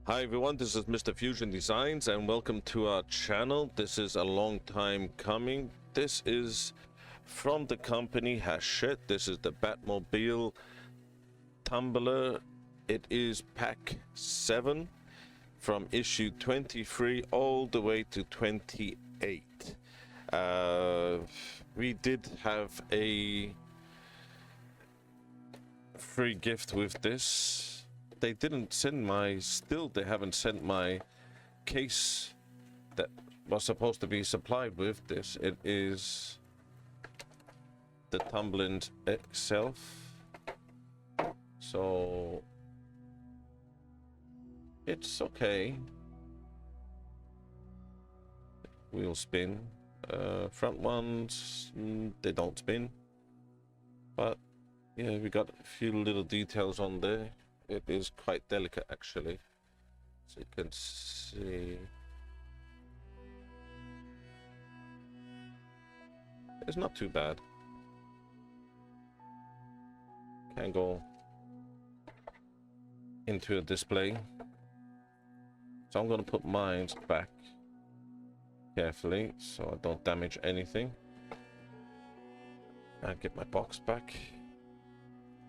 Hi everyone, this is Mr. Fusion Designs and welcome to our channel. This is a long time coming. This is from the company Hachette. This is the Batmobile Tumbler. It is pack 7 from issue 23 all the way to 28. We did have a free gift with this. They didn't send they haven't sent my case that was supposed to be supplied with this. It is the Tumbler itself. So it's okay. Wheel spin. Front ones, they don't spin. But yeah, we got a few little details on there. It is quite delicate actually, so you can see it's not too bad. Can go into a display, so I'm going to put mine back carefully so I don't damage anything and get my box back.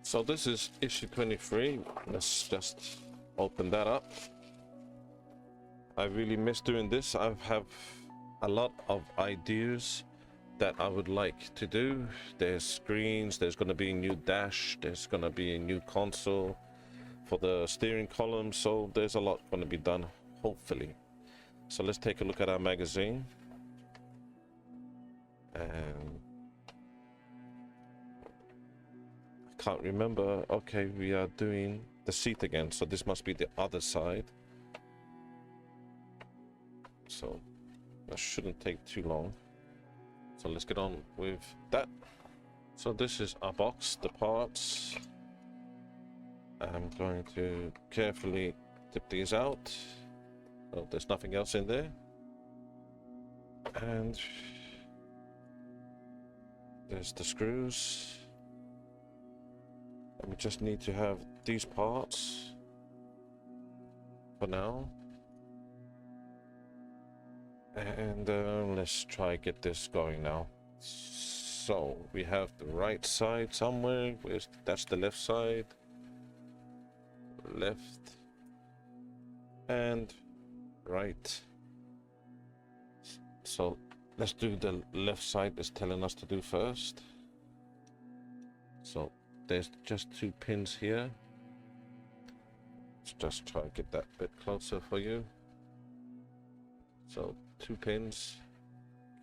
So this is issue 23. Let's just open that up. I really miss doing this. I have a lot of ideas that I would like to do. There's screens, there's going to be a new dash, there's going to be a new console for the steering column, so there's a lot going to be done, hopefully. So let's take a look at our magazine. And can't remember. Okay, we are doing the seat again, so this must be the other side, so that shouldn't take too long. So let's get on with that. So this is our box, the parts. I'm going to carefully tip these out. Oh, there's nothing else in there, and there's the screws. And we just need to have these parts for now. And let's try get this going now. So we have the right side somewhere. That's the left side. Left and right. So let's do the left side is telling us to do first. So there's just 2 pins here. Let's just try to get that bit closer for you. So 2 pins.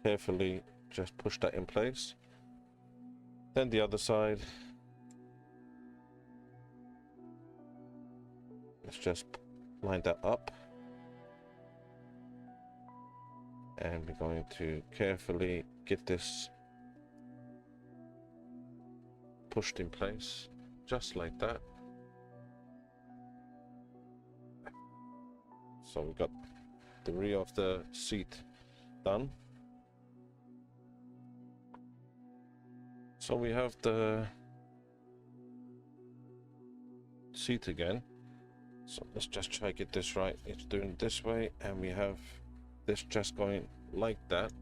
Carefully just push that in place. Then the other side. Let's just line that up. And we're going to carefully get this pushed in place, just like that. So we got the rear of the seat done. So we have the seat again. So let's just try to get this right. It's doing this way, and we have this just going like that.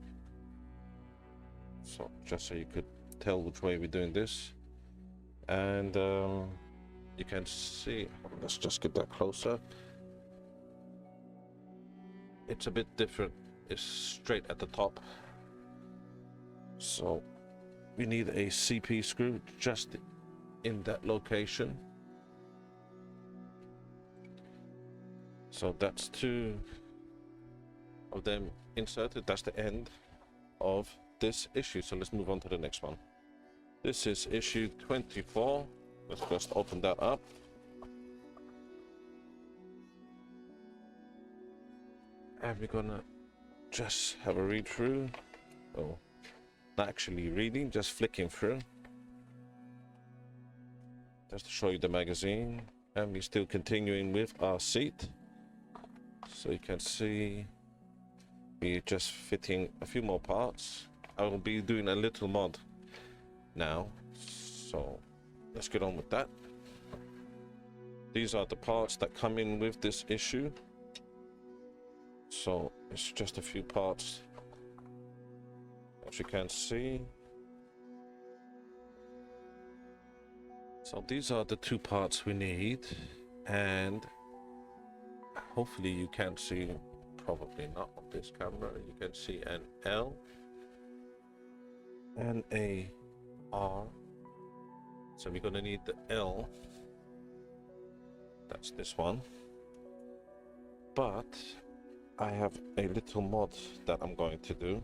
So just so you could tell which way we're doing this. And you can see, let's just get that closer. It's a bit different. It's straight at the top, so we need a CP screw just in that location. So that's 2 of them inserted. That's the end of this issue. So let's move on to the next one. This is issue 24. Let's just open that up. And we're gonna just have a read through. Oh, not actually reading, just flicking through. Just to show you the magazine. And we're still continuing with our seat. So you can see we're just fitting a few more parts. I will be doing a little mod now, so let's get on with that. These are the parts that come in with this issue. So it's just a few parts, as you can see. So these are the two parts we need, and hopefully you can see, probably not on this camera, you can see an L and a R. So we're going to need the L, that's this one, but I have a little mod that I'm going to do.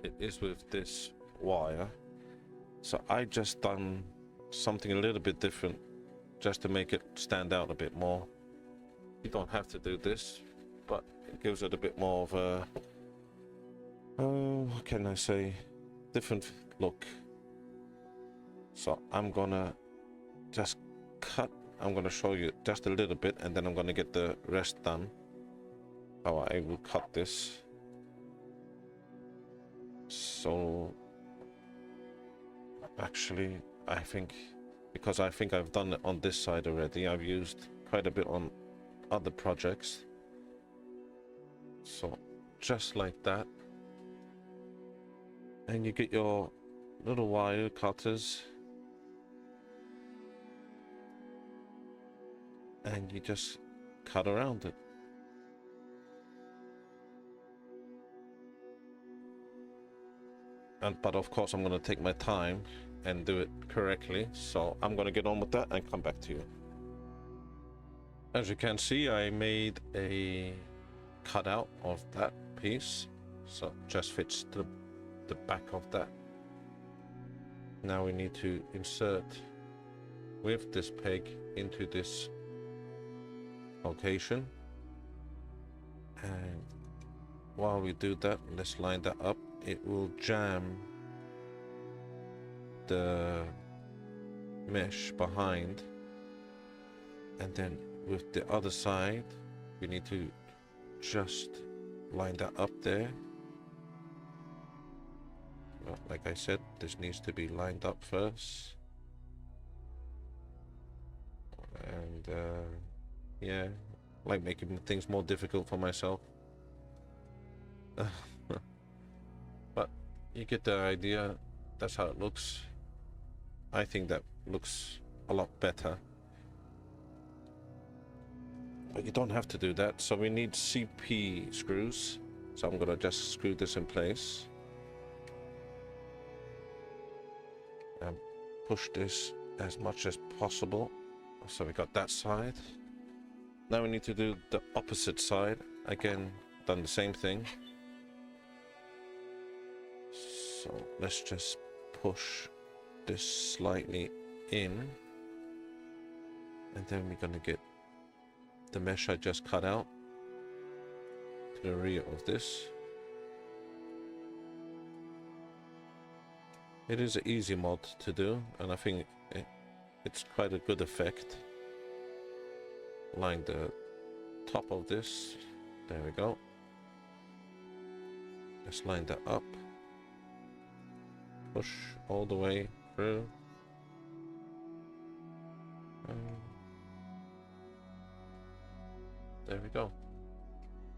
It is with this wire, so I just done something a little bit different just to make it stand out a bit more. You don't have to do this, but it gives it a bit more of a what can I say, different look. So I'm gonna just cut, I'm gonna show you just a little bit, and then I'm gonna get the rest done, how I will cut this. So actually I think, because I think I've done it on this side already, I've used quite a bit on other projects. So just like that, and you get your little wire cutters and you just cut around it. But of course I'm going to take my time and do it correctly, so I'm going to get on with that and come back to you. As you can see, I made a cutout of that piece, so it just fits the back of that. Now we need to insert with this peg into this location, and while we do that, let's line that up. It will jam the mesh behind, and then with the other side we need to just line that up there. Well, like I said, this needs to be lined up first, and yeah, like making things more difficult for myself. But you get the idea. That's how it looks. I think that looks a lot better, but you don't have to do that. So we need CP screws, so I'm gonna just screw this in place and push this as much as possible. So we got that side. Now we need to do the opposite side. Again, done the same thing. So let's just push this slightly in, and then we're gonna get the mesh I just cut out to the rear of this. It is an easy mod to do, and I think it's quite a good effect. Line the top of this, there we go. Let's line that up, push all the way through. There we go.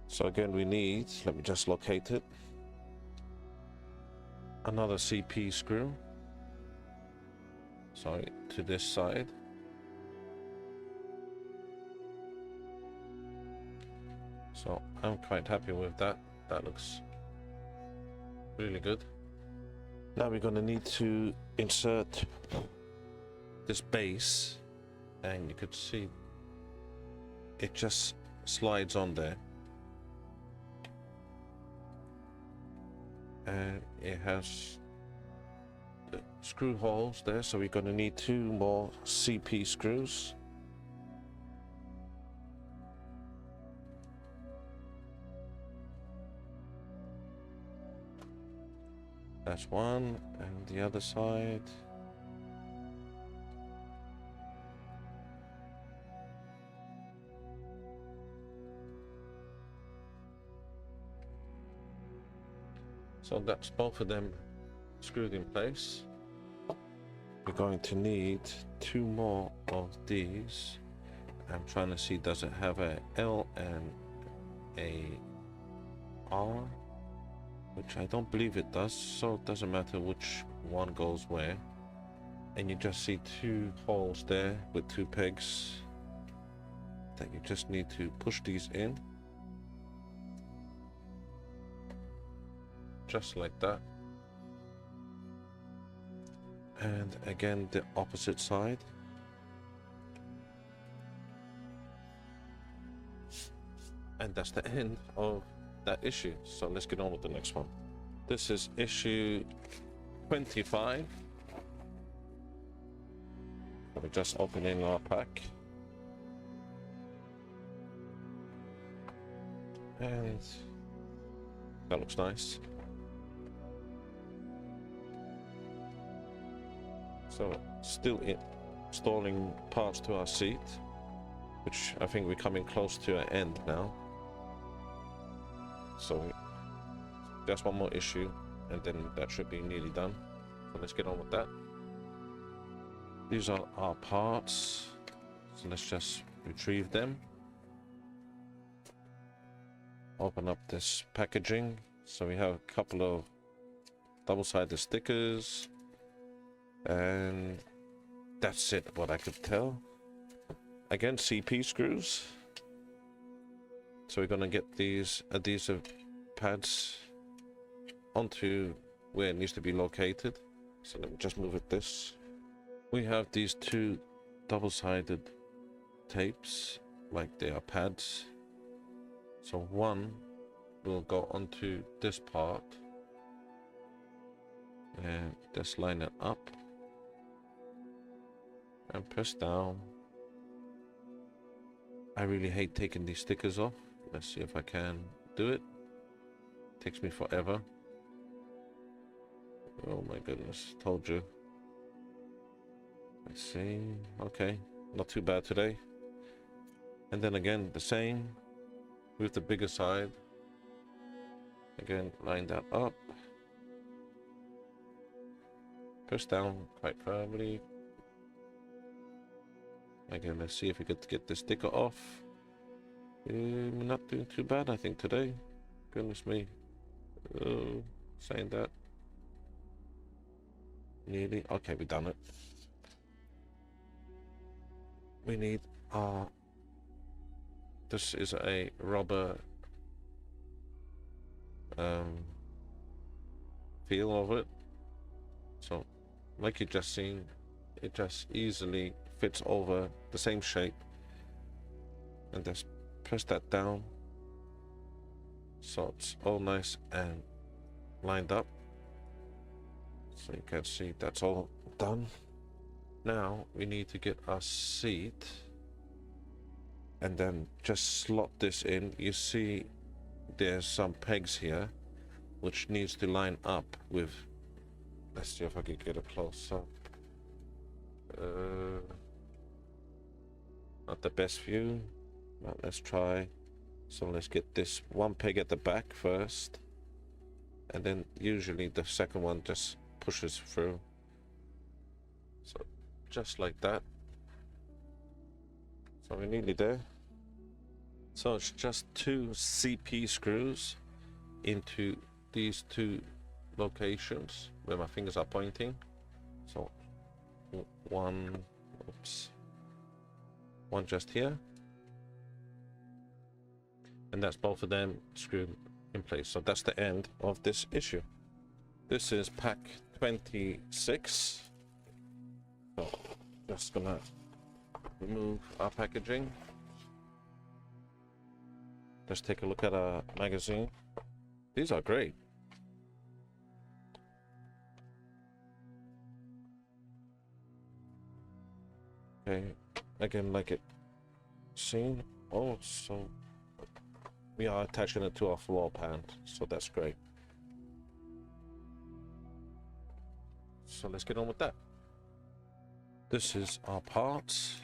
So again we need, let me just locate it, another CP screw, sorry, to this side. So I'm quite happy with that. That looks really good. Now we're going to need to insert this base, and you could see it just slides on there, and it has the screw holes there, so we're going to need 2 more CP screws. That's one, and the other side. So that's both of them screwed in place. We're going to need 2 more of these, I'm trying to see, does it have a L and a R? Which I don't believe it does, so it doesn't matter which one goes where. And you just see two holes there with two pegs that you just need to push these in. Just like that. And again, the opposite side. And that's the end of that issue. So let's get on with the next one. This is issue 25. We're just opening our pack. And that looks nice. So still installing parts to our seat, which I think we're coming close to an end now. So just one more issue and then that should be nearly done. So let's get on with that. These are our parts, so let's just retrieve them. Open up this packaging. So we have a couple of double-sided stickers, and that's it, what I could tell. Again, CP screws. So we're gonna get these adhesive pads onto where it needs to be located. So let me just move it this. We have these two double-sided tapes, like they are pads. So one will go onto this part and just line it up and press down. I really hate taking these stickers off. Let's see if I can do it. Takes me forever. Oh my goodness, told you. Let's see. Okay, not too bad today. And then again, the same with the bigger side. Again, line that up. Press down quite firmly. Again, let's see if we could get the sticker off. Not doing too bad, I think, today. Goodness me. Oh, saying that. Nearly. Okay, we done it. We need our... This is a rubber feel of it. So, like you just seen, it just easily fits over the same shape. And just press that down. So it's all nice and lined up. So you can see that's all done. Now we need to get our seat and then just slot this in. You see there's some pegs here which needs to line up with, let's see if I can get a close up. Not the best view, but let's try. So let's get this one peg at the back first, and then usually the second one just pushes through. So just like that. So we're nearly there. So it's just two CP screws into these two locations where my fingers are pointing. So one, oops, one just here. And that's both of them screwed in place. So that's the end of this issue. This is pack 26. So just gonna remove our packaging. Let's take a look at our magazine. These are great. Okay, again, like it seen. Oh, so we are attaching it to our floor pan, so that's great. So let's get on with that. This is our parts.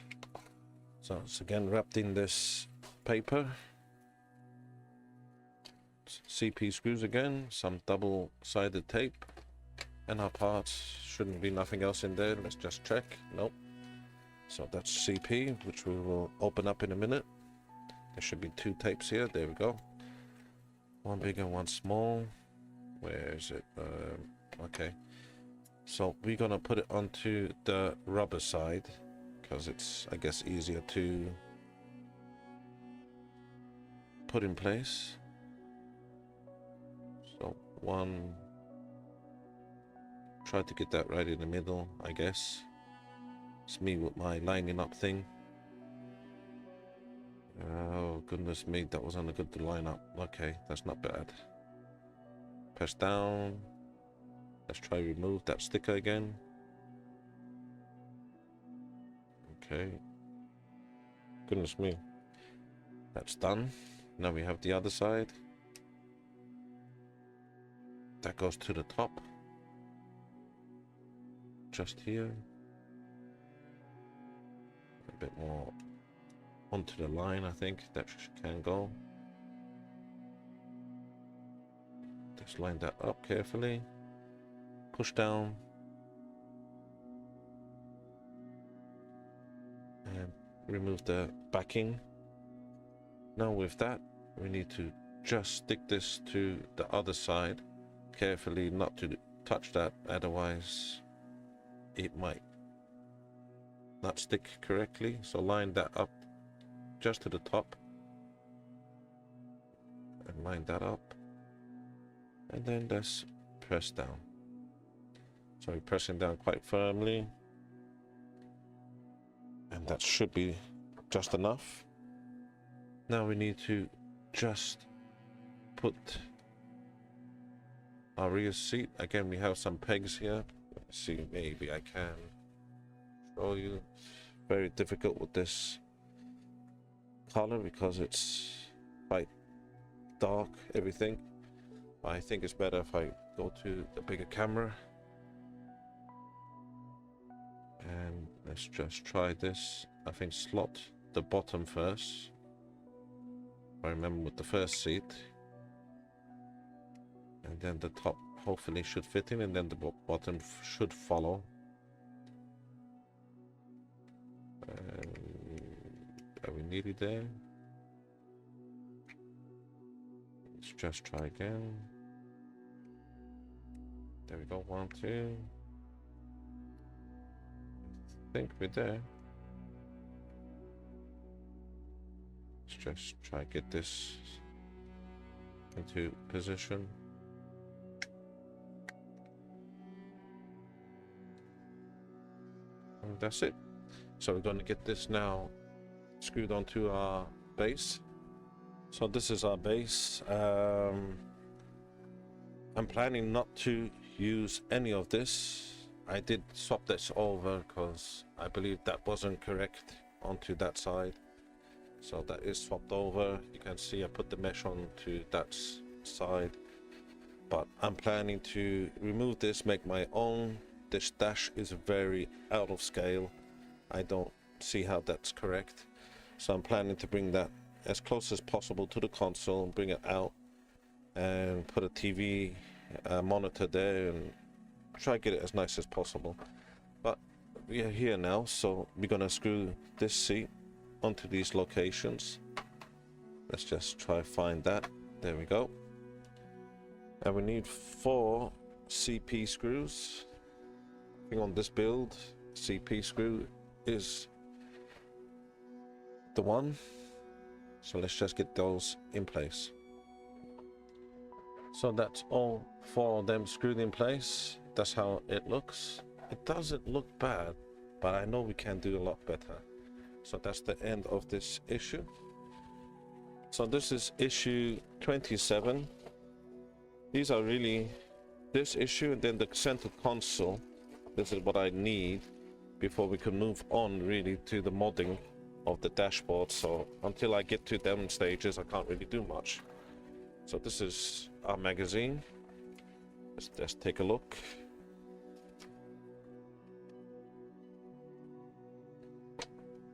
So it's again wrapped in this paper. CP screws again, some double-sided tape, and our parts. Shouldn't be nothing else in there. Let's just check. Nope. So that's CP, which we will open up in a minute. There should be 2 tapes here. There we go. One big and one small. Where is it? Okay. So we're gonna put it onto the rubber side because it's, I guess, easier to put in place. So one, try to get that right in the middle, I guess. It's me with my lining up thing. Oh goodness me, that wasn't a good line up. Okay, that's not bad. Press down. Let's try remove that sticker again. Okay. Goodness me. That's done. Now we have the other side. That goes to the top. Just here. A bit more onto the line, I think that can go. Just line that up carefully. Push down. And remove the backing. Now with that, we need to just stick this to the other side carefully, not to touch that, otherwise it might not stick correctly. So line that up just to the top and line that up, and then just press down. So we're pressing down quite firmly, and that should be just enough. Now we need to just put our rear seat. Again, we have some pegs here. Let's see, maybe I can show you. Very difficult with this color because it's quite dark, everything. I think it's better if I go to the bigger camera. And let's just try this. I think slot the bottom first. I remember with the first seat. And then the top hopefully should fit in, and then the bottom should follow. Are we nearly there? Let's just try again. There we go, 1, 2. I think we're there. Let's just try to get this into position. And that's it. So we're going to get this now screwed onto our base. So this is our base. I'm planning not to use any of this. I did swap this over because I believe that wasn't correct onto that side. So that is swapped over. You can see I put the mesh onto that side. But I'm planning to remove this, make my own. This dash is very out of scale. I don't see how that's correct. So I'm planning to bring that as close as possible to the console, bring it out and put a TV monitor there and try to get it as nice as possible. But we are here now, so we're gonna screw this seat onto these locations. Let's just try find that. There we go. And we need 4 CP screws. I think on this build, CP screw is the one. So let's just get those in place. So that's all 4 of them screwed in place. That's how it looks. It doesn't look bad, but I know we can do a lot better. So that's the end of this issue. So this is issue 27. These are really this issue, and then the center console. This is what I need before we can move on really to the modding of the dashboard. So until I get to them stages, I can't really do much. So this is our magazine. Let's just take a look.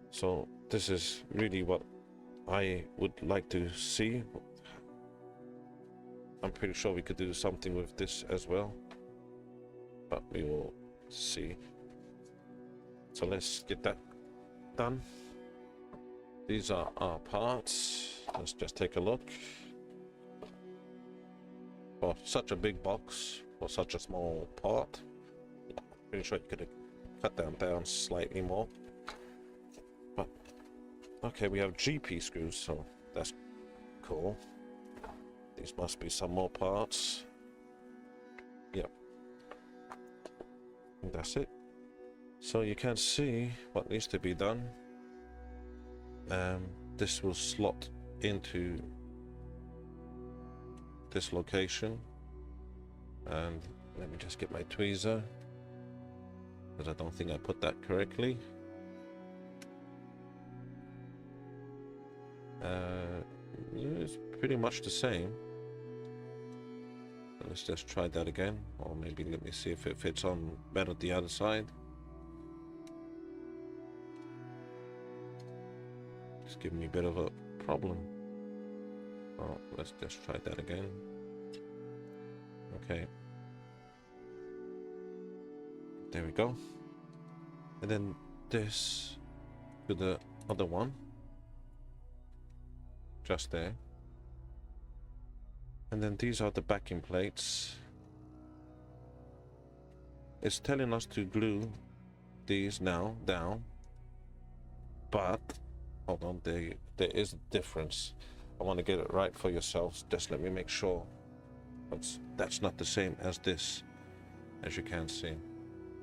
So this is really what I would like to see. I'm pretty sure we could do something with this as well, but we will see. So let's get that done. These are our parts. Let's just take a look. For such a big box, for such a small part, yeah, pretty sure you could have cut them down slightly more. But okay, we have GP screws, so that's cool. These must be some more parts. Yep. And that's it. So you can see what needs to be done. This will slot into this location, and let me just get my tweezer, because I don't think I put that correctly. It's pretty much the same. Let's just try that again, or maybe let me see if it fits on better the other side. It's giving me a bit of a problem. Oh, let's just try that again. Okay. There we go. And then this to the other one. Just there. And then these are the backing plates. It's telling us to glue these now down. But hold on, there is a difference. I want to get it right for yourselves. Just let me make sure that's not the same as this, as you can see.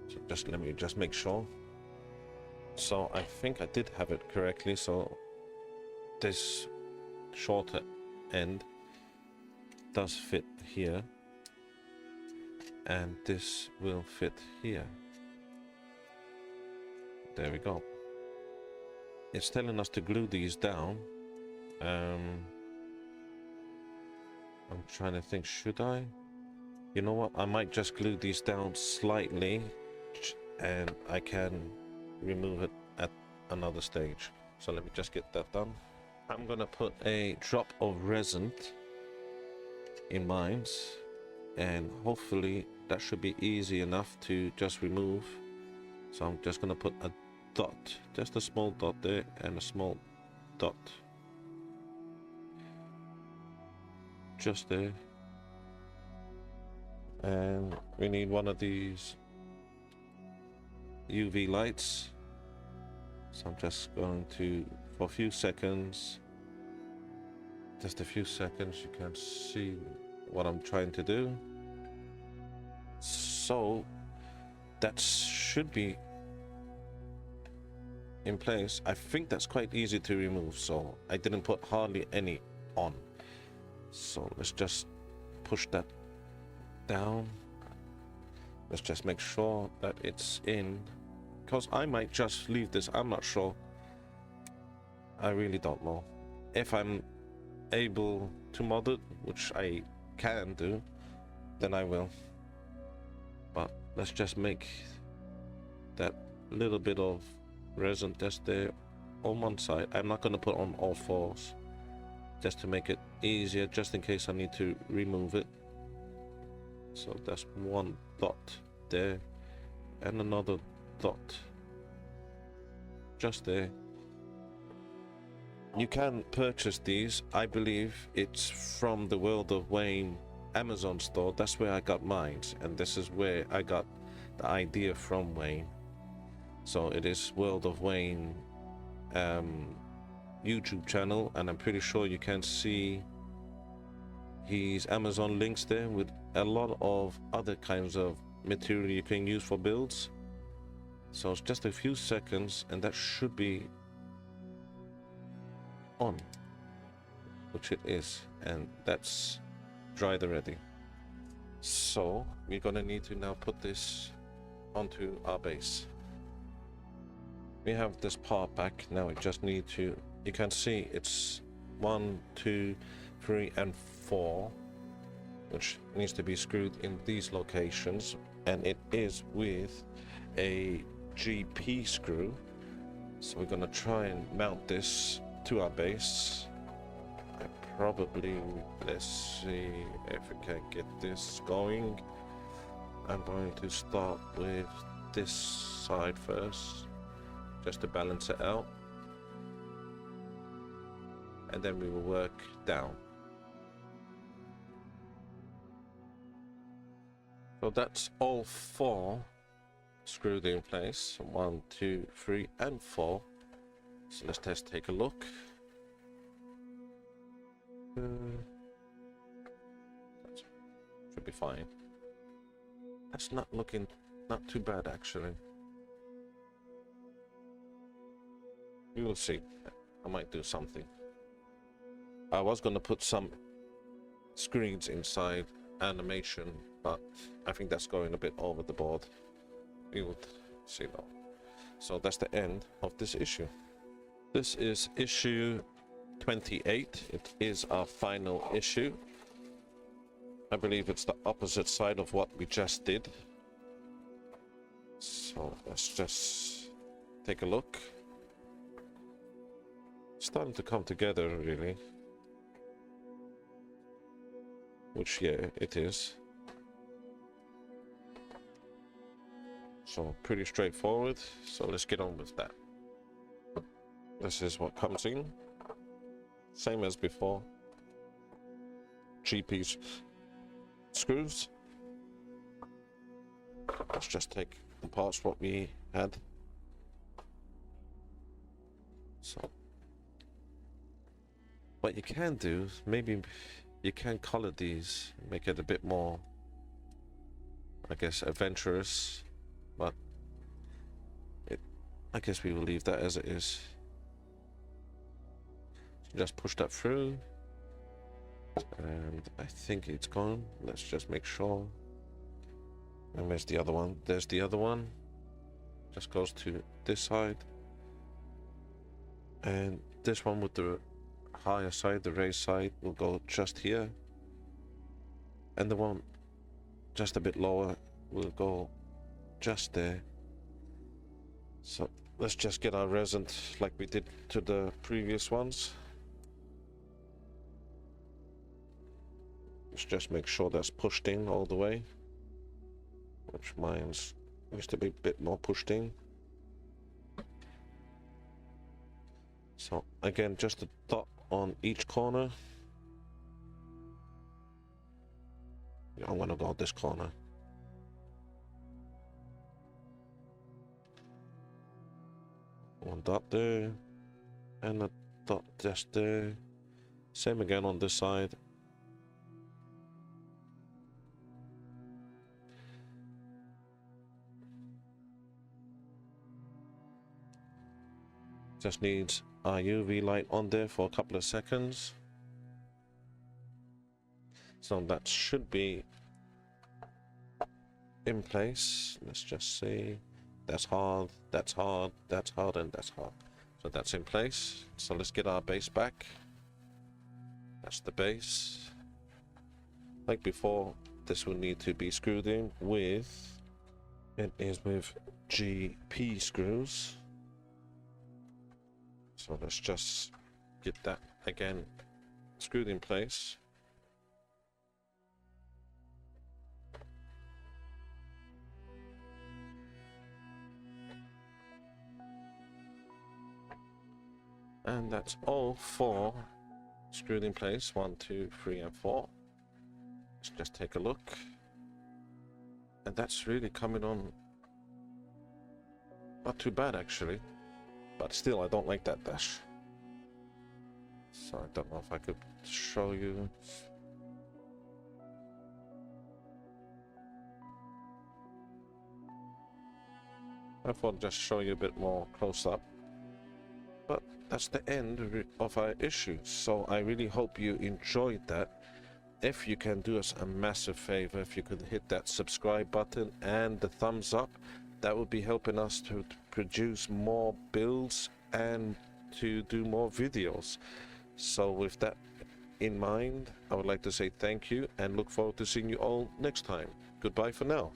So just let me just make sure. So I think I did have it correctly. So this shorter end does fit here, and this will fit here. There we go. It's telling us to glue these down. I'm trying to think, should I? You know what, I might just glue these down slightly, and I can remove it at another stage. So let me just get that done. I'm gonna put a drop of resin in mine, and hopefully that should be easy enough to just remove. So I'm just gonna put a dot, just a small dot there, and a small dot just there. And we need one of these UV lights. So I'm just going to, for a few seconds, just a few seconds, you can see what I'm trying to do. So that should be in place. I think that's quite easy to remove, so I didn't put hardly any on. So let's just push that down. Let's just make sure that it's in, because I might just leave this. I'm not sure. I really don't know. If I'm able to mod it, which I can do, then I will. But let's just make that little bit of resin just there on one side. I'm not going to put on all fours, just to make it easier, just in case I need to remove it. So that's one dot there, and another dot just there. You can purchase these. I believe it's from the World of Wayne Amazon store. That's where I got mine, and this is where I got the idea from Wayne. So it is World of Wayne YouTube channel, and I'm pretty sure you can see his Amazon links there with a lot of other kinds of material you can use for builds. So it's just a few seconds, and that should be on, which it is, and that's dried already. So we're gonna need to now put this onto our base. We have this part back now. We just need to, you can see it's 1, 2, 3 and 4, which needs to be screwed in these locations, and it is with a GP screw. So we're gonna try and mount this to our base. I probably, let's see if we can get this going. I'm going to start with this side first. just to balance it out. And then we will work down. So that's all 4 screwed in place. 1, 2, 3, and 4. So let's just take a look. That should be fine. That's not looking not too bad actually. We will see. I might do something. I was gonna put some screens inside animation, but I think that's going a bit over the board. We will see though. So that's the end of this issue. This is issue 28. It is our final issue. I believe it's the opposite side of what we just did. So let's just take a look. It's starting to come together really. Which, yeah, it is. So pretty straightforward. So let's get on with that. This is what comes in. Same as before. 3-piece screws. Let's just take the parts what we had. So what you can do, maybe you can color these, make it a bit more, I guess, adventurous, but I guess we will leave that as it is. So just push that through, and I think it's gone. Let's just make sure. And where's the other one? There's the other one. Just goes to this side, and this one with the higher side, the raised side, will go just here, and the one just a bit lower will go just there. So let's just get our resin like we did to the previous ones. Let's just make sure that's pushed in all the way, which mine's used to be a bit more pushed in. So again, just a dot on each corner. I'm gonna go this corner. One dot there, and a dot just there. Same again on this side. Just needs our UV light on there for a couple of seconds. So that should be in place. Let's just see. That's hard, that's hard, that's hard, and that's hard. So that's in place. So let's get our base back. That's the base. Like before, this will need to be screwed in with, it is with GP screws. So let's just get that again screwed in place. And that's all 4 screwed in place. 1, 2, 3, and 4. Let's just take a look. And that's really coming on not too bad actually. But still, I don't like that dash. So I don't know if I could show you. I thought I'd just show you a bit more close up. But that's the end of our issue. So I really hope you enjoyed that. If you can do us a massive favor, if you could hit that subscribe button and the thumbs up, that would be helping us to produce more builds and to do more videos. So with that in mind, I would like to say thank you and look forward to seeing you all next time. Goodbye for now.